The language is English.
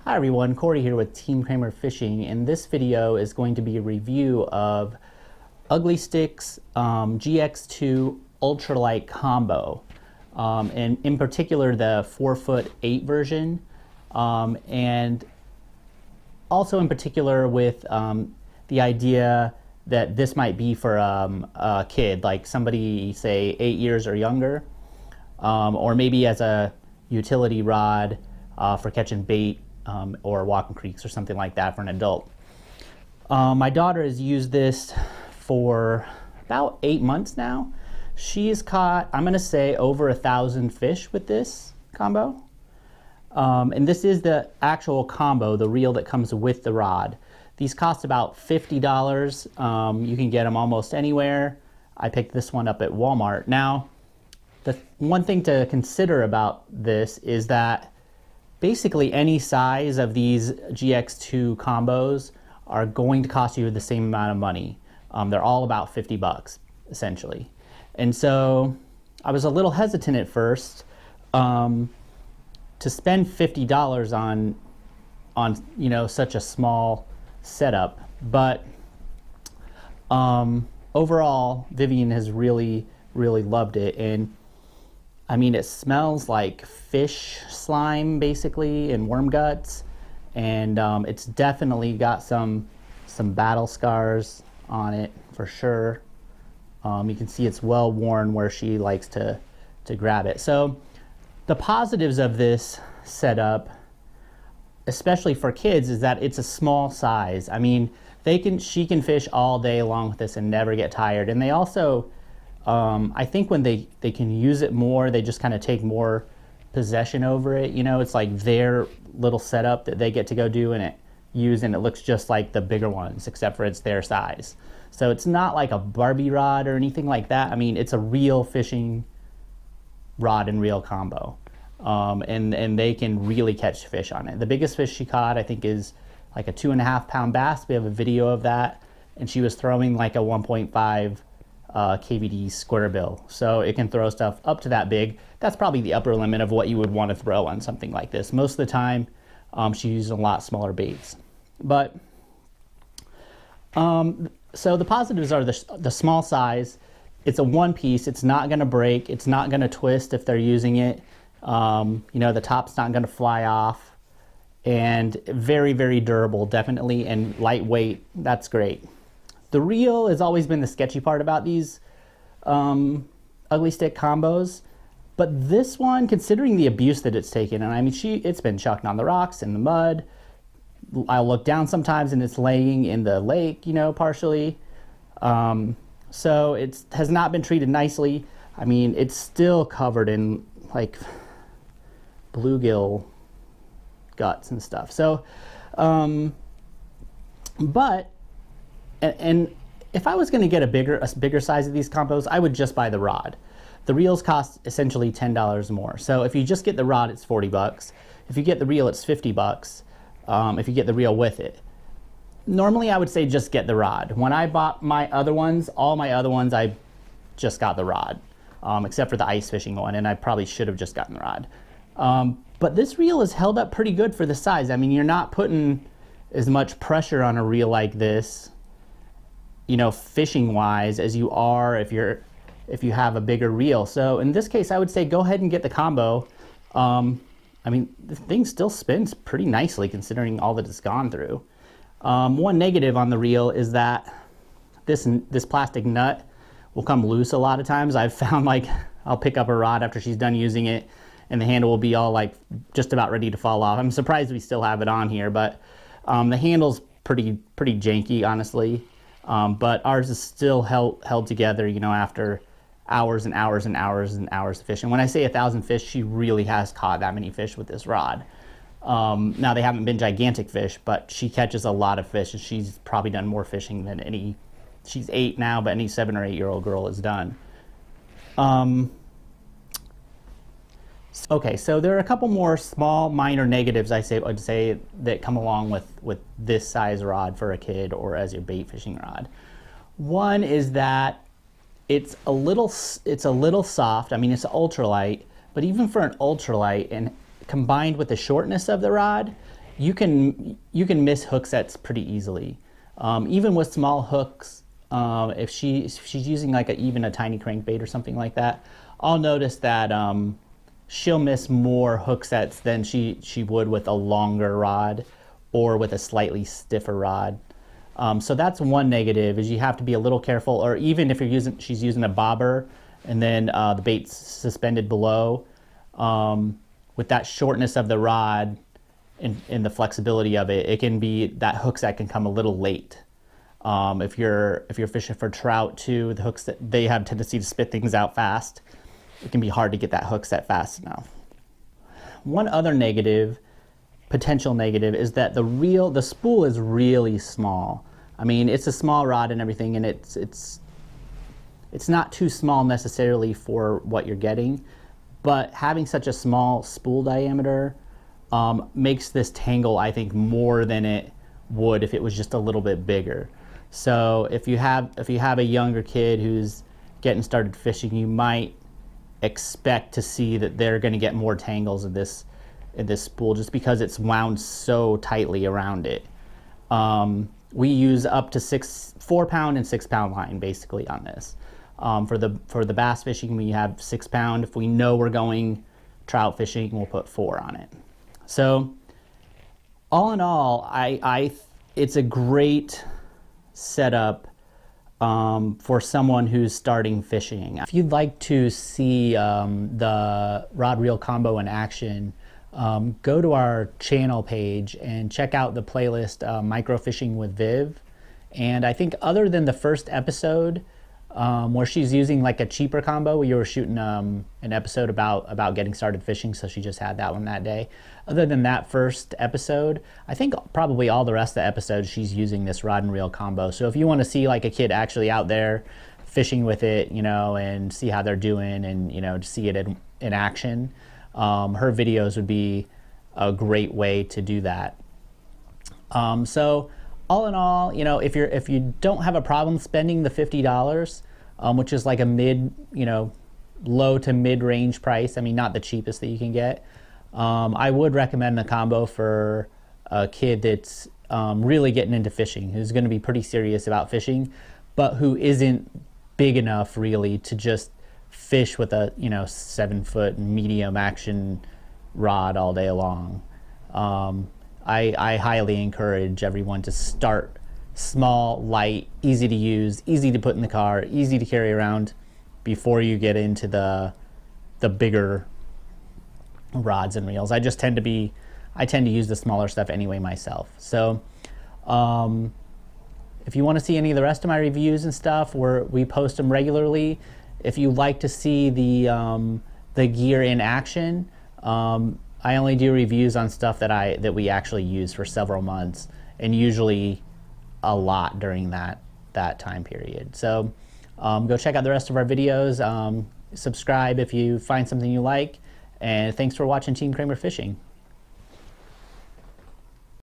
Hi everyone, Corey here with Team Cramer Fishing, and this video is going to be a review of Ugly Stik's GX2 ultralight combo, and in particular the 4'8" version, and also in particular with the idea that this might be for a kid, like somebody say 8 years or younger, or maybe as a utility rod for catching bait or walking creeks or something like that for an adult. My daughter has used this for about 8 months now. She's caught, I'm gonna say, over 1,000 fish with this combo. And this is the actual combo, the reel that comes with the rod. These cost about $50. You can get them almost anywhere. I picked this one up at Walmart. Now, the one thing to consider about this is that basically any size of these GX2 combos are going to cost you the same amount of money. They're all about 50 bucks, essentially. And so I was a little hesitant at first to spend $50 on you know, such a small setup, but overall Vivian has really loved it. And I mean, it smells like fish slime basically and worm guts, and it's definitely got some battle scars on it for sure. You can see it's well worn where she likes to grab it. So the positives of this setup, especially for kids, is that it's a small size. I mean, she can fish all day long with this and never get tired. And they also, I think when they can use it more, they just kind of take more possession over it. You know, it's like their little setup that they get to go do and it looks just like the bigger ones, except for it's their size. So it's not like a Barbie rod or anything like that. I mean, it's a real fishing rod and reel combo. And they can really catch fish on it. The biggest fish she caught, I think, is like a 2.5 pound bass. We have a video of that, and she was throwing like a 1.5 KVD squarebill. So it can throw stuff up to that big. That's probably the upper limit of what you would want to throw on something like this. Most of the time, she uses a lot smaller baits. But so the positives are the small size. It's a one piece. It's not going to break. It's not going to twist if they're using it. You know, the top's not going to fly off, and very durable, definitely, and lightweight. That's great. The reel has always been the sketchy part about these Ugly Stik combos, but this one, considering the abuse that it's taken, and I mean, it's been chucked on the rocks, in the mud. I'll look down sometimes and it's laying in the lake, you know, partially. So it has not been treated nicely. I mean, it's still covered in like bluegill guts and stuff. So, but, and if I was going to get a bigger size of these combos, I would just buy the rod. The reels cost essentially $10 more. So if you just get the rod, it's 40 bucks. If you get the reel, it's 50 bucks. If you get the reel with it. Normally I would say just get the rod. When I bought my other ones, all my other ones, I just got the rod, except for the ice fishing one, and I probably should have just gotten the rod. But this reel is held up pretty good for the size. I mean, you're not putting as much pressure on a reel like this, you know, fishing wise, as you are if you have a bigger reel. So in this case, I would say go ahead and get the combo. I mean, the thing still spins pretty nicely considering all that it's gone through. One negative on the reel is that this plastic nut will come loose a lot of times. I've found, like, I'll pick up a rod after she's done using it and the handle will be all like just about ready to fall off. I'm surprised we still have it on here, but the handle's pretty janky, honestly. But ours is still held together, you know, after hours and hours and hours and hours of fishing. When I say 1,000 fish, she really has caught that many fish with this rod. Now they haven't been gigantic fish, but she catches a lot of fish, and she's probably done more fishing than she's 8 now, but any 7 or 8 year old girl has done. Okay, so there are a couple more small minor negatives I'd say that come along with this size rod for a kid or as your bait fishing rod. One is that it's a little soft. I mean, it's ultralight, but even for an ultralight, and combined with the shortness of the rod, you can miss hook sets pretty easily. Even with small hooks, if she's using like even a tiny crankbait or something like that, I'll notice that she'll miss more hook sets than she would with a longer rod or with a slightly stiffer rod. So that's one negative, is you have to be a little careful, or even if she's using a bobber and then the bait's suspended below, with that shortness of the rod and the flexibility of it, it can be that hook set can come a little late. If you're fishing for trout too, the hooks, they have a tendency to spit things out fast. It can be hard to get that hook set fast enough. One other negative, potential negative, is that the spool is really small. I mean, it's a small rod and everything, and it's not too small necessarily for what you're getting, but having such a small spool diameter makes this tangle, I think, more than it would if it was just a little bit bigger. So if you have a younger kid who's getting started fishing, you might expect to see that they're going to get more tangles in this spool, just because it's wound so tightly around it. We use up to 4-pound and 6-pound line basically on this. For the bass fishing, we have 6-pound. If we know we're going trout fishing, we'll put 4 on it. So all in all, it's a great setup for someone who's starting fishing. If you'd like to see the rod reel combo in action, go to our channel page and check out the playlist Microfishing with Viv. And I think other than the first episode, where she's using like a cheaper combo, we were shooting an episode about getting started fishing, so she just had that one that day. Other than that first episode, I think probably all the rest of the episodes she's using this rod and reel combo. So if you want to see like a kid actually out there fishing with it, you know, and see how they're doing, and you know, to see it in action, her videos would be a great way to do that. So all in all, you know, if you don't have a problem spending the $50, which is like a low to mid range price, I mean, not the cheapest that you can get, I would recommend the combo for a kid that's really getting into fishing, who's going to be pretty serious about fishing, but who isn't big enough really to just fish with a 7-foot medium action rod all day long. I highly encourage everyone to start small, light, easy to use, easy to put in the car, easy to carry around, before you get into the bigger rods and reels. I tend to use the smaller stuff anyway myself. So if you want to see any of the rest of my reviews and stuff, we post them regularly. If you like to see the gear in action, I only do reviews on stuff that we actually use for several months, and usually a lot during that time period. So go check out the rest of our videos. Subscribe if you find something you like, and thanks for watching Team Cramer Fishing.